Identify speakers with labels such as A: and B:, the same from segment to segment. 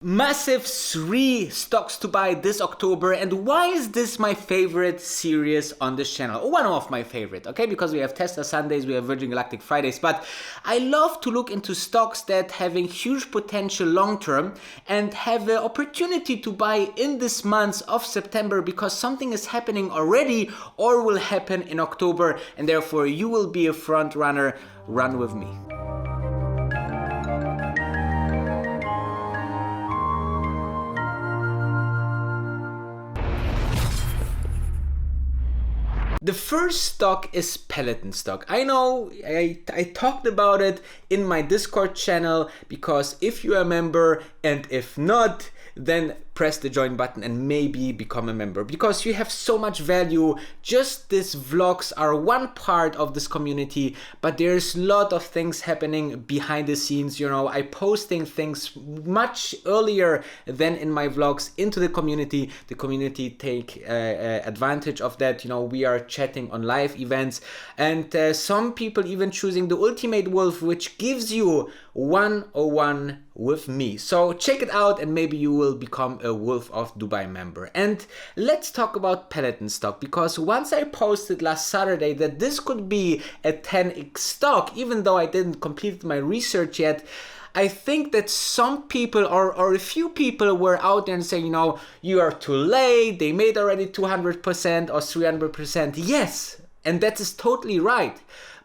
A: Massive 3 stocks to buy this October, and why is this my favorite series on this channel? One of my favorite, okay? Because we have Tesla Sundays, we have Virgin Galactic Fridays, but I love to look into stocks that having huge potential long term and have the opportunity to buy in this month of September because something is happening already or will happen in October, and therefore you will be a front runner. Run with me. The first stock is Paladin Stock. I know I talked about it in my Discord channel because if you are a member and if not, then press the join button and maybe become a member because you have so much value. Just these vlogs are one part of this community, but there's a lot of things happening behind the scenes. You know, I posting things much earlier than in my vlogs into the community. The community take advantage of that. You know, we are chatting on live events, and some people even choosing the Ultimate Wolf, which gives you 101 with me. So check it out and maybe you will become a Wolf of Dubai member. And let's talk about Paladin Stock, because once I posted last Saturday that this could be a 10x stock, even though I didn't complete my research yet, I think that some people or a few people were out there and saying, you know, you are too late, they made already 200% or 300%. Yes, and that is totally right.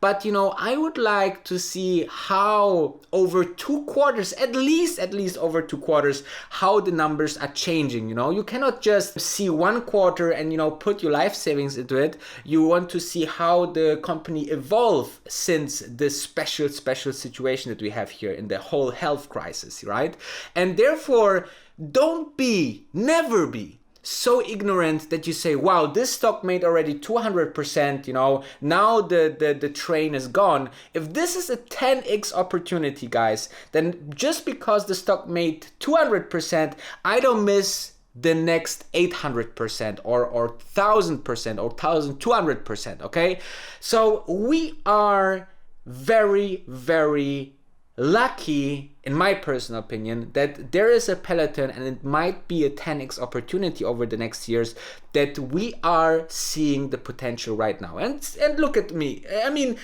A: But, you know, I would like to see how over 2 quarters, at least over 2 quarters, how the numbers are changing. You know, you cannot just see 1 quarter and, you know, put your life savings into it. You want to see how the company evolved since this special situation that we have here in the whole health crisis, right? And therefore, never be so ignorant that you say, wow, this stock made already 200%, you know, now the train is gone. If this is a 10x opportunity, guys, then just because the stock made 200%, I don't miss the next 800% or 1000% or 1200%, okay? So we are very, very lucky, in my personal opinion, that there is a Peloton and it might be a 10x opportunity over the next years, that we are seeing the potential right now. And look at me. I mean,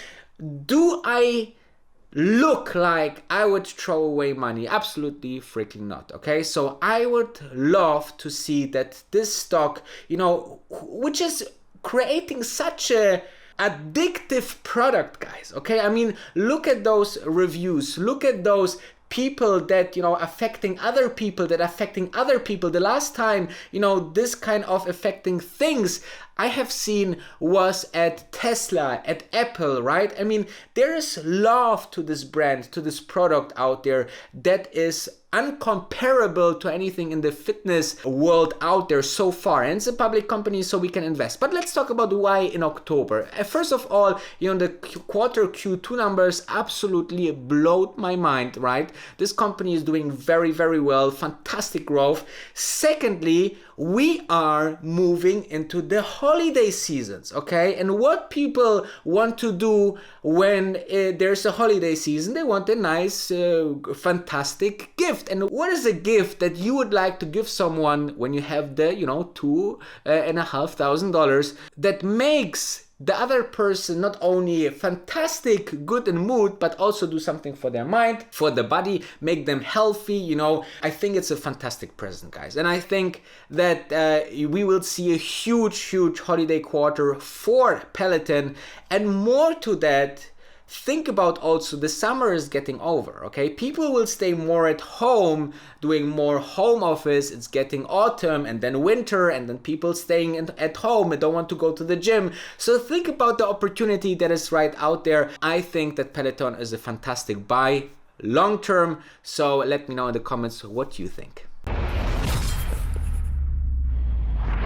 A: do I look like I would throw away money? Absolutely freaking not, okay? So I would love to see that this stock, you know, which is creating such a addictive product, guys, okay? I mean, look at those reviews, look at those people that, you know, affecting other people, the last time, you know, this kind of affecting things I have seen was at Tesla, at Apple, right? I mean, there is love to this brand, to this product out there that is uncomparable to anything in the fitness world out there so far. And it's a public company, so we can invest. But let's talk about why in October. First of all, you know, the quarter Q2 numbers absolutely blowed my mind, right? This company is doing very, very well, fantastic growth. Secondly, we are moving into the holiday seasons, okay? And what people want to do when there's a holiday season, they want a nice, fantastic gift. And what is a gift that you would like to give someone when you have the, you know, $2,500 that makes the other person not only fantastic, good in mood, but also do something for their mind, for the body, make them healthy, you know? I think it's a fantastic present, guys. And I think that we will see a huge holiday quarter for Peloton. And more to that, think about also the summer is getting over, okay? People will stay more at home, doing more home office. It's getting autumn and then winter, and then people staying at home and don't want to go to the gym. So think about the opportunity that is right out there. I think that Peloton is a fantastic buy long term. So let me know in the comments what you think.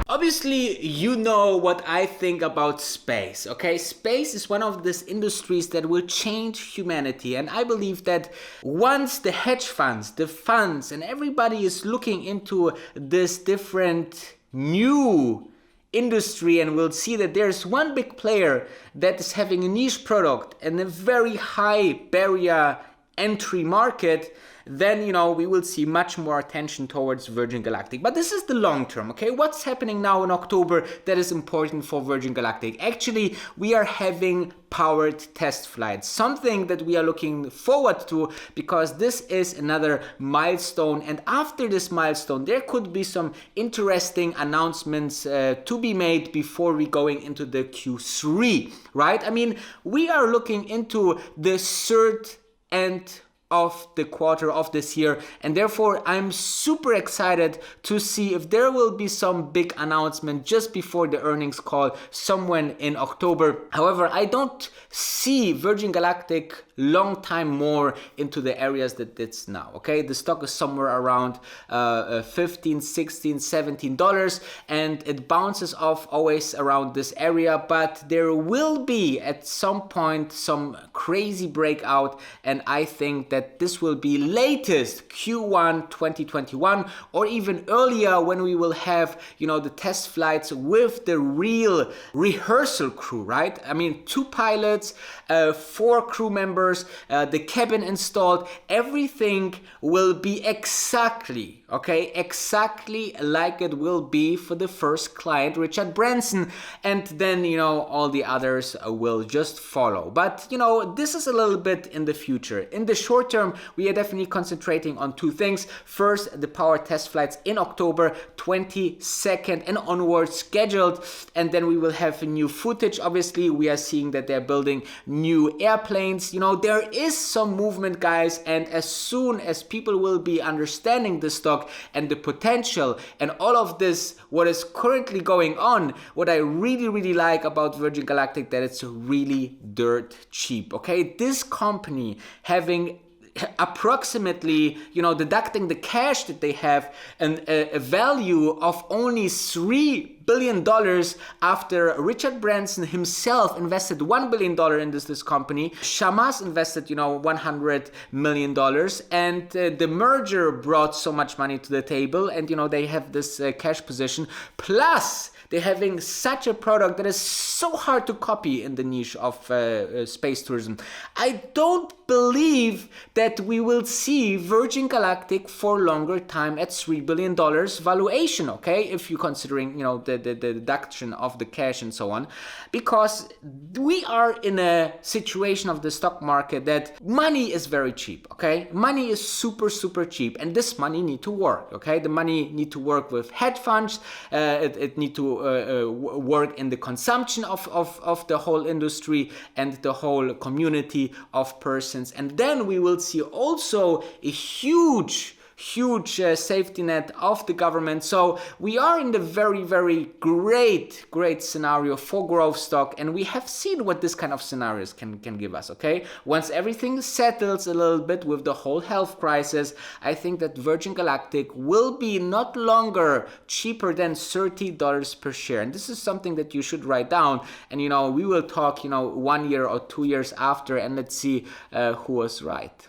A: Obviously, you know what I think about space, okay? Space is one of these industries that will change humanity. And I believe that once the hedge funds, the funds, and everybody is looking into this different new industry and we'll see that there's one big player that is having a niche product and a very high barrier entry market, then, you know, we will see much more attention towards Virgin Galactic. But this is the long term, okay? What's happening now in October that is important for Virgin Galactic? Actually, we are having powered test flights, something that we are looking forward to, because this is another milestone, and after this milestone there could be some interesting announcements to be made before we going into the Q3, right? I mean, we are looking into the third end of the quarter of this year, and therefore I'm super excited to see if there will be some big announcement just before the earnings call somewhere in October. However, I don't see Virgin Galactic long time more into the areas that it's now, okay? The stock is somewhere around $15, $16, $17, and it bounces off always around this area, but there will be at some point some crazy breakout, and I think that this will be latest Q1 2021 or even earlier, when we will have, you know, the test flights with the real rehearsal crew, right? I mean, 2 pilots, 4 crew members, the cabin installed, everything will be exactly, okay, exactly like it will be for the first client, Richard Branson, and then, you know, all the others will just follow. But, you know, this is a little bit in the future. In the short term, we are definitely concentrating on 2 things. First, the power test flights in October 22nd and onwards scheduled, and then we will have new footage. Obviously, we are seeing that they're building new airplanes. You know, there is some movement, guys, and as soon as people will be understanding the stock and the potential and all of this, what is currently going on, what I really like about Virgin Galactic, that it's really dirt cheap, okay? This company having approximately, you know, deducting the cash that they have, and a value of only $3 billion after Richard Branson himself invested $1 billion in this company. Shamas invested, you know, $100 million, and the merger brought so much money to the table, and, you know, they have this cash position, plus they're having such a product that is so hard to copy in the niche of space tourism. I don't believe that we will see Virgin Galactic for longer time at $3 billion valuation, okay? If you're considering, you know, the deduction of the cash and so on, because we are in a situation of the stock market that money is very cheap, okay? Money is super cheap, and this money need to work, okay? The money need to work with hedge funds, it need to work in the consumption of the whole industry and the whole community of persons, and then we will see also a huge safety net of the government. So we are in the very great scenario for growth stock, and we have seen what this kind of scenarios can give us, okay? Once everything settles a little bit with the whole health crisis, I think that Virgin Galactic will be not longer cheaper than $30 per share, and this is something that you should write down, and, you know, we will talk, you know, 1 year or 2 years after, and let's see who was right.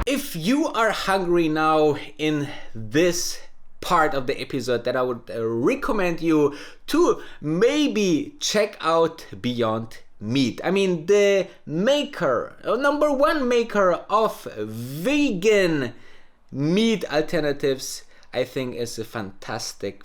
A: If you are hungry now in this part of the episode, that I would recommend you to maybe check out Beyond Meat. I mean, the maker, number 1 maker of vegan meat alternatives, I think is a fantastic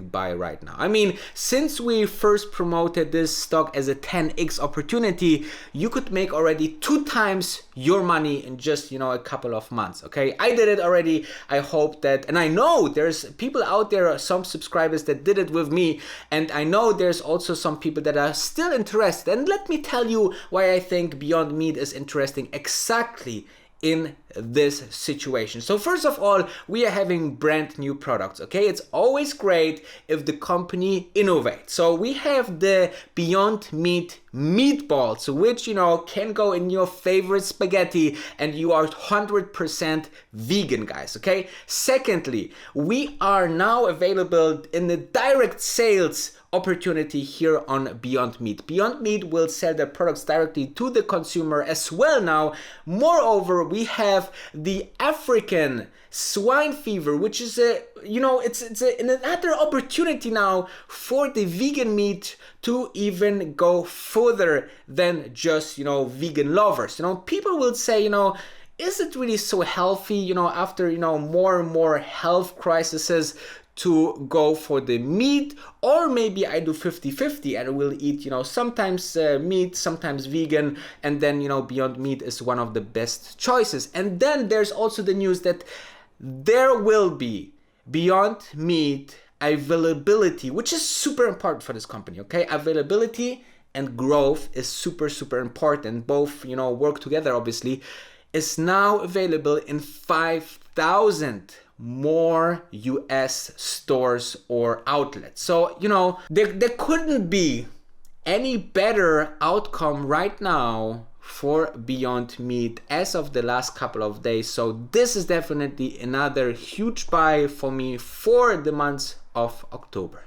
A: buy right now. I mean, since we first promoted this stock as a 10x opportunity, you could make already 2 times your money in just, you know, a couple of months, okay? I did it already. I hope that, and I know there's people out there, some subscribers that did it with me, and I know there's also some people that are still interested. And let me tell you why I think Beyond Meat is interesting exactly in this situation. So first of all, we are having brand new products, okay? It's always great if the company innovates. So we have the Beyond Meat meatballs, which, you know, can go in your favorite spaghetti, and you are 100% vegan, guys, okay? Secondly, we are now available in the direct sales opportunity here on Beyond Meat. Beyond Meat will sell their products directly to the consumer as well now. Moreover, we have have the African swine fever, which is another opportunity now for the vegan meat to even go further than just, vegan lovers. People will say, is it really so healthy, after, more and more health crises, to go for the meat? Or maybe I do 50-50 and will eat, sometimes meat, sometimes vegan, and then, Beyond Meat is one of the best choices. And then there's also the news that there will be Beyond Meat availability, which is super important for this company, okay? Availability and growth is super, super important. Both, work together, obviously. Is now available in 5,000 more US stores or outlets. So, there couldn't be any better outcome right now for Beyond Meat as of the last couple of days. So this is definitely another huge buy for me for the month of October.